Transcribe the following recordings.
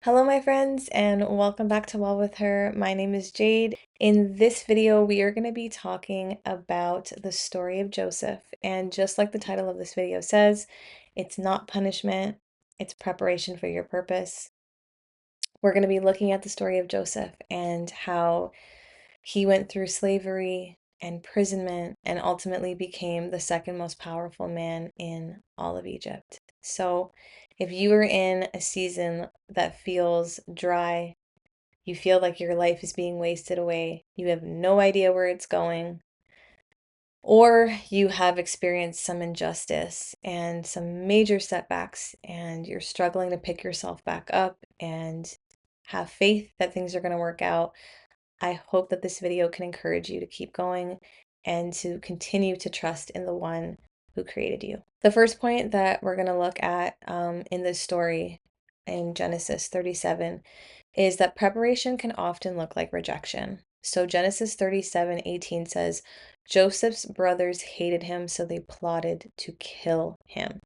Hello, my friends, and welcome back to Well with Her. My name is Jade. In this video, we are going to be talking about the story of Joseph. And just like the title of this video says, it's not punishment, it's preparation for your purpose. We're going to be looking at the story of Joseph and how he went through slavery and imprisonment and ultimately became the second most powerful man in all of Egypt. So, if you are in a season that feels dry, you feel like your life is being wasted away, you have no idea where it's going, or you have experienced some injustice and some major setbacks, and you're struggling to pick yourself back up and have faith that things are going to work out, I hope that this video can encourage you to keep going and to continue to trust in the one who created you. The first point that we're going to look at in this story in Genesis 37 is that preparation can often look like rejection. So Genesis 37:18 says, Joseph's brothers hated him, so they plotted to kill him.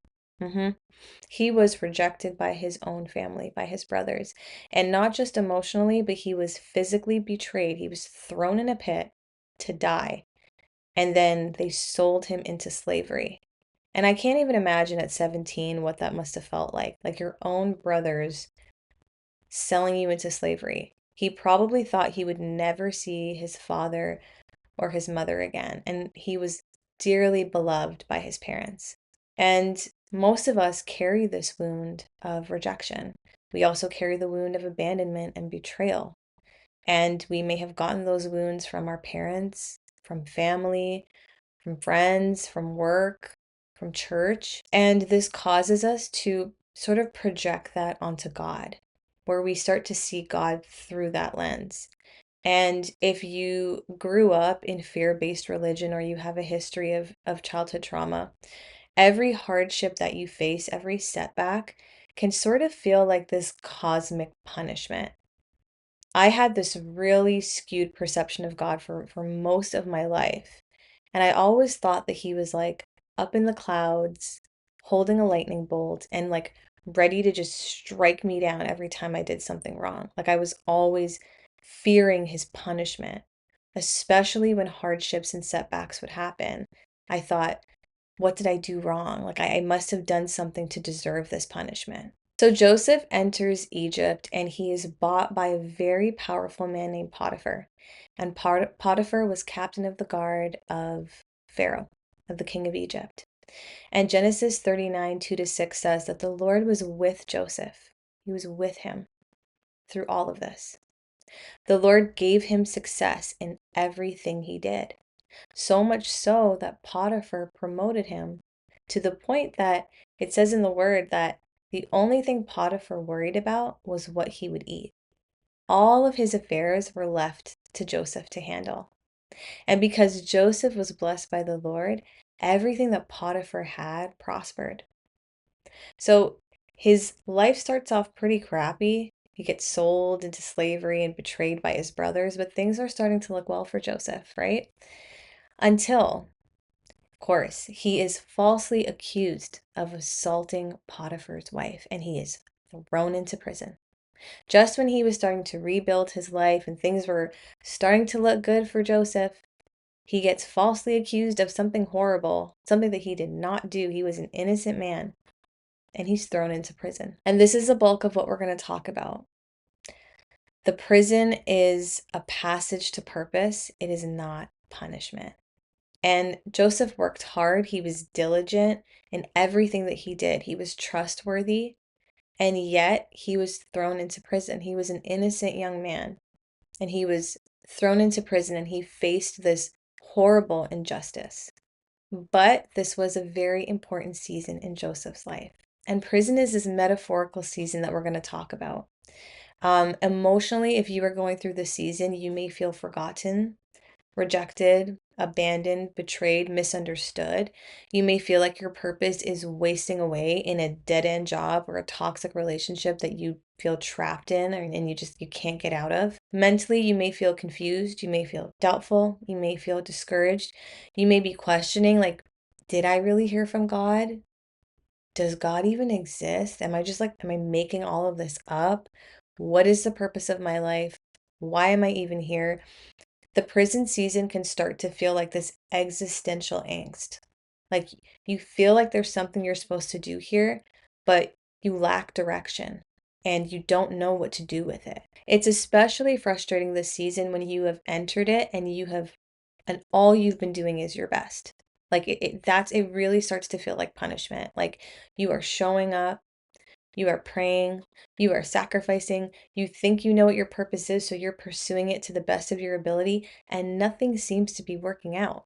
He was rejected by his own family, by his brothers. And not just emotionally, but he was physically betrayed. He was thrown in a pit to die. And then they sold him into slavery. And I can't even imagine at 17 what that must have felt like your own brothers selling you into slavery. He probably thought he would never see his father or his mother again. And he was dearly beloved by his parents. And most of us carry this wound of rejection. We also carry the wound of abandonment and betrayal. And we may have gotten those wounds from our parents, from family, from friends, from work, from church. And this causes us to sort of project that onto God, where we start to see God through that lens. And if you grew up in fear-based religion or you have a history of childhood trauma, every hardship that you face, every setback can sort of feel like this cosmic punishment. I had this really skewed perception of God for most of my life. And I always thought that he was like up in the clouds, holding a lightning bolt and like ready to just strike me down every time I did something wrong. Like I was always fearing his punishment, especially when hardships and setbacks would happen. I thought, what did I do wrong? Like I must have done something to deserve this punishment. So Joseph enters Egypt and he is bought by a very powerful man named Potiphar. And Potiphar was captain of the guard of Pharaoh, of the king of Egypt. And Genesis 39:2-6 says that the Lord was with Joseph. He was with him through all of this. The Lord gave him success in everything he did. So much so that Potiphar promoted him to the point that it says in the word that the only thing Potiphar worried about was what he would eat. All of his affairs were left to Joseph to handle. And because Joseph was blessed by the Lord, everything that Potiphar had prospered. So his life starts off pretty crappy. He gets sold into slavery and betrayed by his brothers, but things are starting to look well for Joseph, right? Until, of course, he is falsely accused of assaulting Potiphar's wife, and he is thrown into prison. Just when he was starting to rebuild his life and things were starting to look good for Joseph, he gets falsely accused of something horrible, something that he did not do. He was an innocent man, and he's thrown into prison. And this is the bulk of what we're going to talk about. The prison is a passage to purpose, it is not punishment. And Joseph worked hard. He was diligent in everything that he did. He was trustworthy, and yet he was thrown into prison. He was an innocent young man, and he was thrown into prison, and he faced this horrible injustice. But this was a very important season in Joseph's life. And prison is this metaphorical season that we're going to talk about. Emotionally, if you are going through this season, you may feel forgotten, rejected, abandoned, betrayed, misunderstood. You may feel like your purpose is wasting away in a dead-end job or a toxic relationship that you feel trapped in and you can't get out of. Mentally, you may feel confused, you may feel doubtful, you may feel discouraged. You may be questioning like, did I really hear from God? Does God even exist? Am I making all of this up? What is the purpose of my life? Why am I even here? The prison season can start to feel like this existential angst. Like you feel like there's something you're supposed to do here, but you lack direction and you don't know what to do with it. It's especially frustrating this season when you have entered it and all you've been doing is your best. Like it really starts to feel like punishment. Like you are showing up, you are praying, you are sacrificing, you think you know what your purpose is, so you're pursuing it to the best of your ability, and nothing seems to be working out.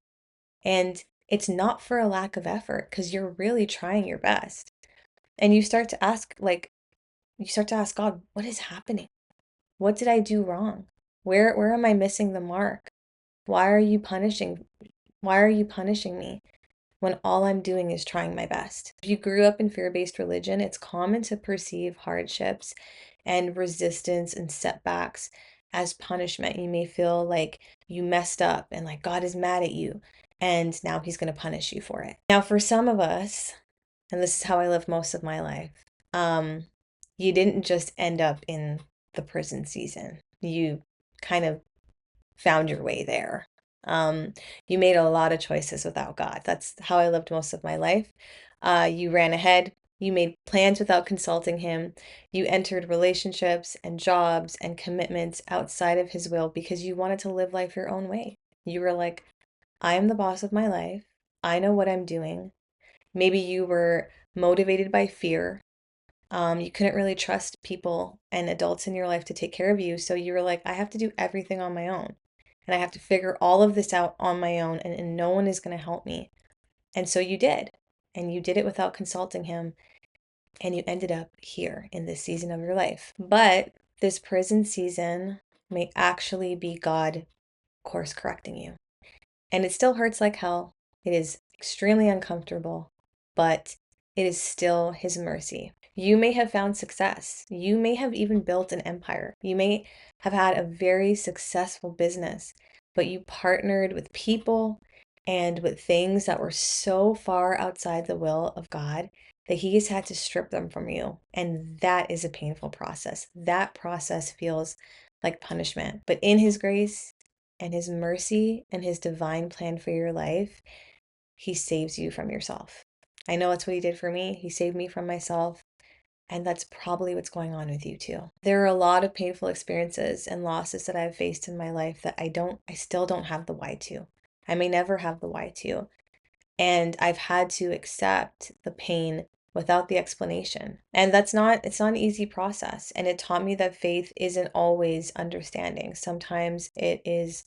And it's not for a lack of effort because you're really trying your best. And you start to ask God, what is happening? What did I do wrong? Where am I missing the mark? Why are you punishing? Why are you punishing me when all I'm doing is trying my best? If you grew up in fear-based religion, it's common to perceive hardships and resistance and setbacks as punishment. You may feel like you messed up and like God is mad at you and now he's going to punish you for it. Now, for some of us, and this is how I lived most of my life, um, you didn't just end up in the prison season. You kind of found your way there. Um, you made a lot of choices without God. That's how I lived most of my life. You ran ahead. You made plans without consulting Him. You entered relationships and jobs and commitments outside of His will because you wanted to live life your own way. You were like, I am the boss of my life. I know what I'm doing. Maybe you were motivated by fear. You couldn't really trust people and adults in your life to take care of you. So you were like, I have to do everything on my own. And I have to figure all of this out on my own, and no one is going to help me. And so you did. And you did it without consulting him. And you ended up here in this season of your life. But this prison season may actually be God course correcting you. And it still hurts like hell. It is extremely uncomfortable, but it is still His mercy. You may have found success. You may have even built an empire. You may have had a very successful business, but you partnered with people and with things that were so far outside the will of God that He has had to strip them from you. And that is a painful process. That process feels like punishment. But in His grace, and His mercy and His divine plan for your life, He saves you from yourself. I know that's what He did for me. He saved me from myself. And that's probably what's going on with you too. There are a lot of painful experiences and losses that I've faced in my life that I still don't have the why to. I may never have the why to. And I've had to accept the pain without the explanation. And it's not an easy process. And it taught me that faith isn't always understanding. Sometimes it is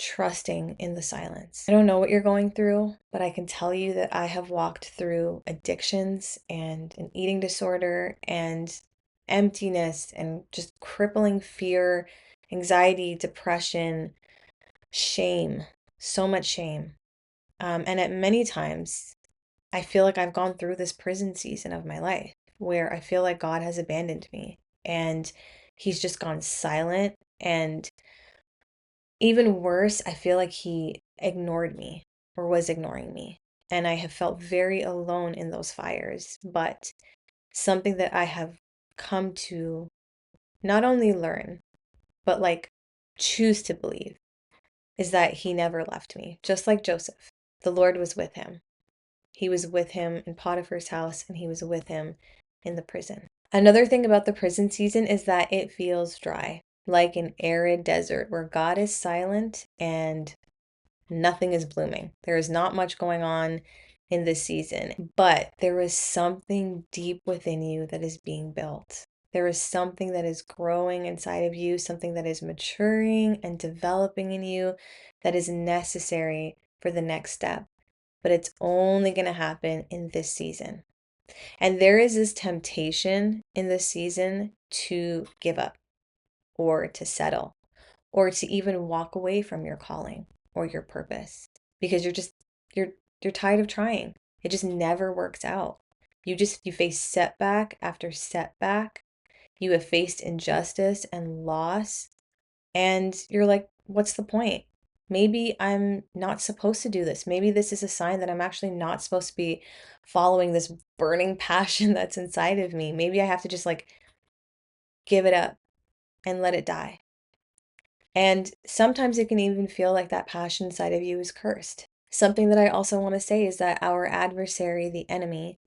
trusting in the silence. I don't know what you're going through, but I can tell you that I have walked through addictions and an eating disorder and emptiness and just crippling fear, anxiety, depression, shame, so much shame. And at many times, I feel like I've gone through this prison season of my life where I feel like God has abandoned me and He's just gone silent, and even worse, I feel like He ignored me or was ignoring me. And I have felt very alone in those fires. But something that I have come to not only learn, but like choose to believe is that He never left me. Just like Joseph, the Lord was with him. He was with him in Potiphar's house, and He was with him in the prison. Another thing about the prison season is that it feels dry, like an arid desert where God is silent and nothing is blooming. There is not much going on in this season, but there is something deep within you that is being built. There is something that is growing inside of you, something that is maturing and developing in you that is necessary for the next step. But it's only going to happen in this season. And there is this temptation in this season to give up or to settle or to even walk away from your calling or your purpose because you're you're tired of trying. It just never works out. You face setback after setback. You have faced injustice and loss, and you're like, what's the point? Maybe I'm not supposed to do this. Maybe this is a sign that I'm actually not supposed to be following this burning passion that's inside of me. Maybe I have to just like give it up and let it die. And sometimes it can even feel like that passion side of you is cursed. Something that I also want to say is that our adversary, the enemy,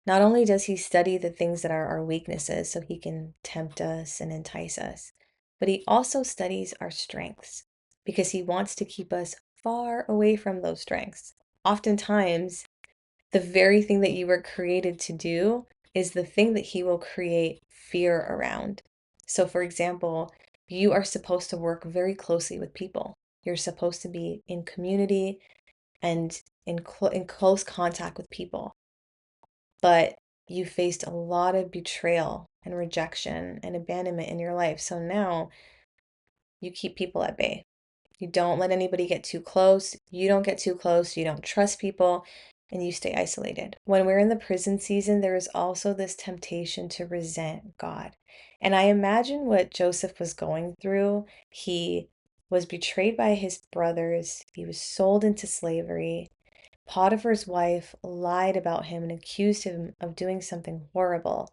not only does he study the things that are our weaknesses so he can tempt us and entice us, but he also studies our strengths because he wants to keep us far away from those strengths. Oftentimes, the very thing that you were created to do is the thing that he will create fear around. So, for example, you are supposed to work very closely with people. You're supposed to be in community and in close contact with people. But you faced a lot of betrayal and rejection and abandonment in your life. So now you keep people at bay. You don't let anybody get too close. You don't get too close. You don't trust people and you stay isolated. When we're in the prison season, there is also this temptation to resent God. And I imagine what Joseph was going through. He was betrayed by his brothers, he was sold into slavery. Potiphar's wife lied about him and accused him of doing something horrible,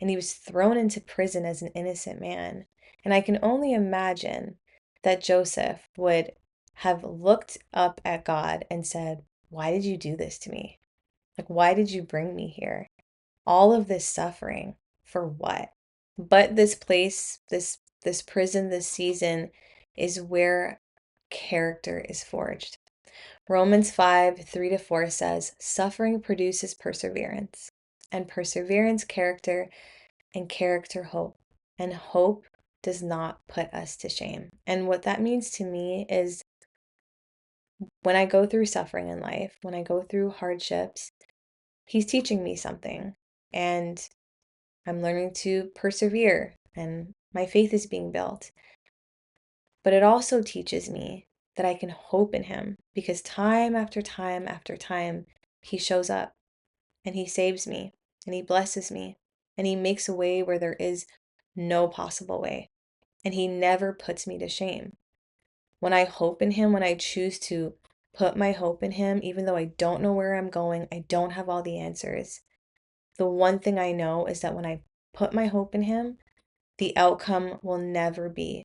and he was thrown into prison as an innocent man. And I can only imagine that Joseph would have looked up at God and said, "Why did you do this to me? Like, why did you bring me here? All of this suffering for what?" But this place, this prison, this season is where character is forged. Romans 5:3-4 says, "Suffering produces perseverance, and perseverance, character, and character, hope. And hope does not put us to shame." And what that means to me is when I go through suffering in life, when I go through hardships, He's teaching me something. And I'm learning to persevere, and my faith is being built. But it also teaches me that I can hope in Him because time after time after time, He shows up and He saves me and He blesses me and He makes a way where there is no possible way. And He never puts me to shame. When I hope in Him, when I choose to put my hope in Him, even though I don't know where I'm going, I don't have all the answers, the one thing I know is that when I put my hope in Him, the outcome will never be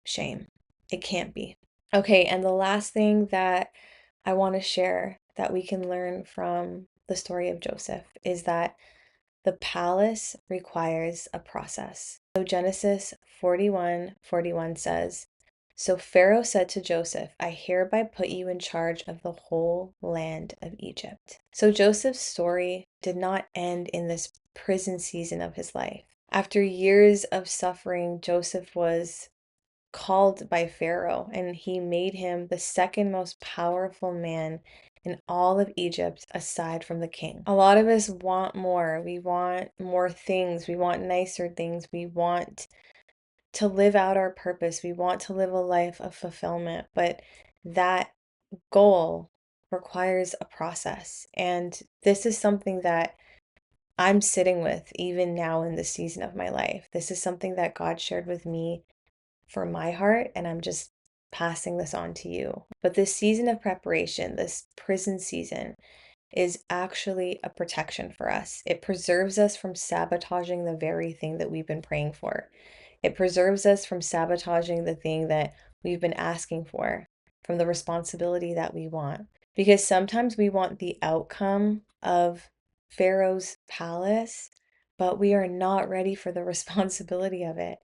shame. It can't be. Okay, and the last thing that I want to share that we can learn from the story of Joseph is that the palace requires a process. So Genesis 41:41 says, "So Pharaoh said to Joseph, I hereby put you in charge of the whole land of Egypt." So Joseph's story did not end in this prison season of his life. After years of suffering, Joseph was called by Pharaoh, and he made him the second most powerful man in all of Egypt aside from the king. A lot of us want more. We want more things. We want nicer things. We want to live out our purpose. We want to live a life of fulfillment, but that goal requires a process. And this is something that I'm sitting with even now in this season of my life. This is something that God shared with me for my heart, and I'm just passing this on to you. But this season of preparation, this prison season, is actually a protection for us. It preserves us from sabotaging the very thing that we've been praying for. It preserves us from sabotaging the thing that we've been asking for, from the responsibility that we want. Because sometimes we want the outcome of Pharaoh's palace, but we are not ready for the responsibility of it.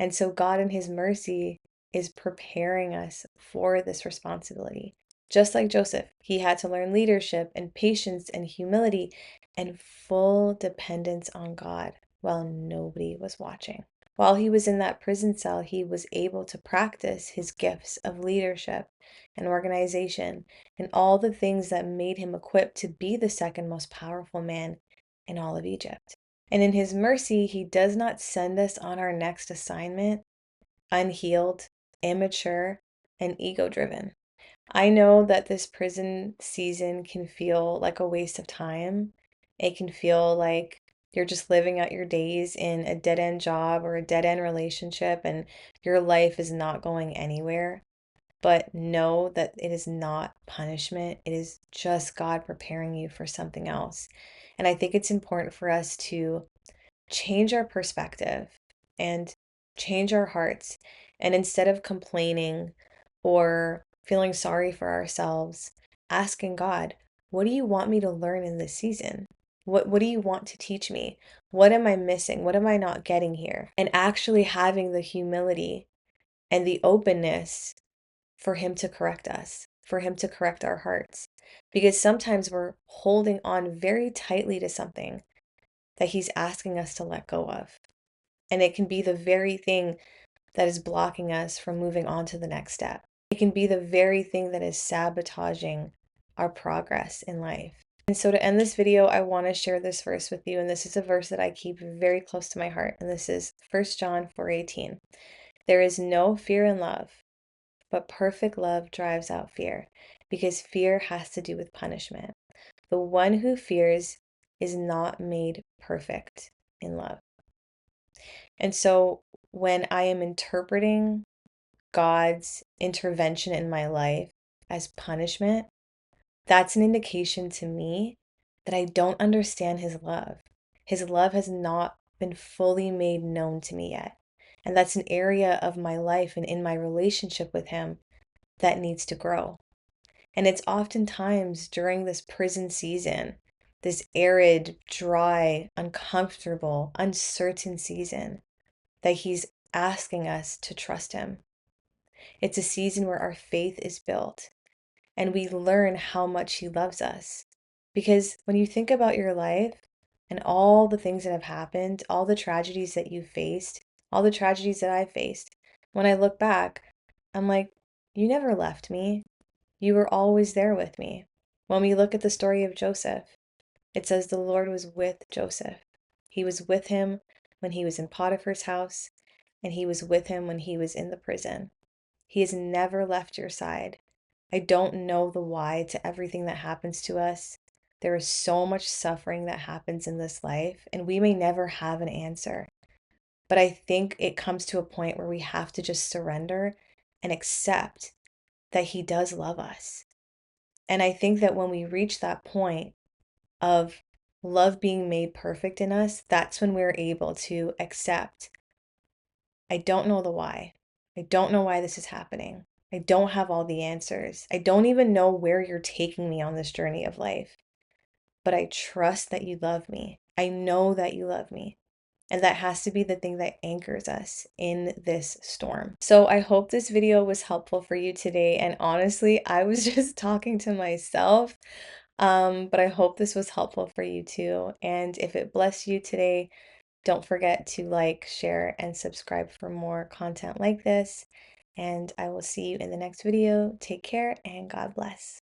And so God in His mercy is preparing us for this responsibility. Just like Joseph, he had to learn leadership and patience and humility and full dependence on God while nobody was watching. While he was in that prison cell, he was able to practice his gifts of leadership and organization and all the things that made him equipped to be the second most powerful man in all of Egypt. And in His mercy, He does not send us on our next assignment unhealed, immature, and ego driven. I know that this prison season can feel like a waste of time. It can feel like you're just living out your days in a dead end job or a dead end relationship and your life is not going anywhere. But know that it is not punishment. It is just God preparing you for something else. And I think it's important for us to change our perspective and change our hearts. And instead of complaining or feeling sorry for ourselves, asking God, what do you want me to learn in this season? What do you want to teach me? What am I missing? What am I not getting here? And actually having the humility and the openness for Him to correct us, for Him to correct our hearts. Because sometimes we're holding on very tightly to something that He's asking us to let go of. And it can be the very thing that is blocking us from moving on to the next step. It can be the very thing that is sabotaging our progress in life. And so to end this video, I want to share this verse with you. And this is a verse that I keep very close to my heart. And this is 1 John 4:18. There is no fear in love, but perfect love drives out fear, because fear has to do with punishment. The one who fears is not made perfect in love. And so when I am interpreting God's intervention in my life as punishment, that's an indication to me that I don't understand His love. His love has not been fully made known to me yet. And that's an area of my life and in my relationship with Him that needs to grow. And it's oftentimes during this prison season, this arid, dry, uncomfortable, uncertain season, that He's asking us to trust Him. It's a season where our faith is built and we learn how much He loves us. Because when you think about your life and all the things that have happened, all the tragedies that you faced, all the tragedies that I faced, when I look back, I'm like, you never left me. You were always there with me. When we look at the story of Joseph, it says the Lord was with Joseph. He was with him when he was in Potiphar's house, and He was with him when he was in the prison. He has never left your side. I don't know the why to everything that happens to us. There is so much suffering that happens in this life, and we may never have an answer. But I think it comes to a point where we have to just surrender and accept that He does love us. And I think that when we reach that point of love being made perfect in us, that's when we're able to accept, I don't know the why. I don't know why this is happening. I don't have all the answers. I don't even know where you're taking me on this journey of life. But I trust that you love me. I know that you love me. And that has to be the thing that anchors us in this storm. So I hope this video was helpful for you today. And honestly, I was just talking to myself. But I hope this was helpful for you too. And if it blessed you today, don't forget to like, share, and subscribe for more content like this. And I will see you in the next video. Take care and God bless.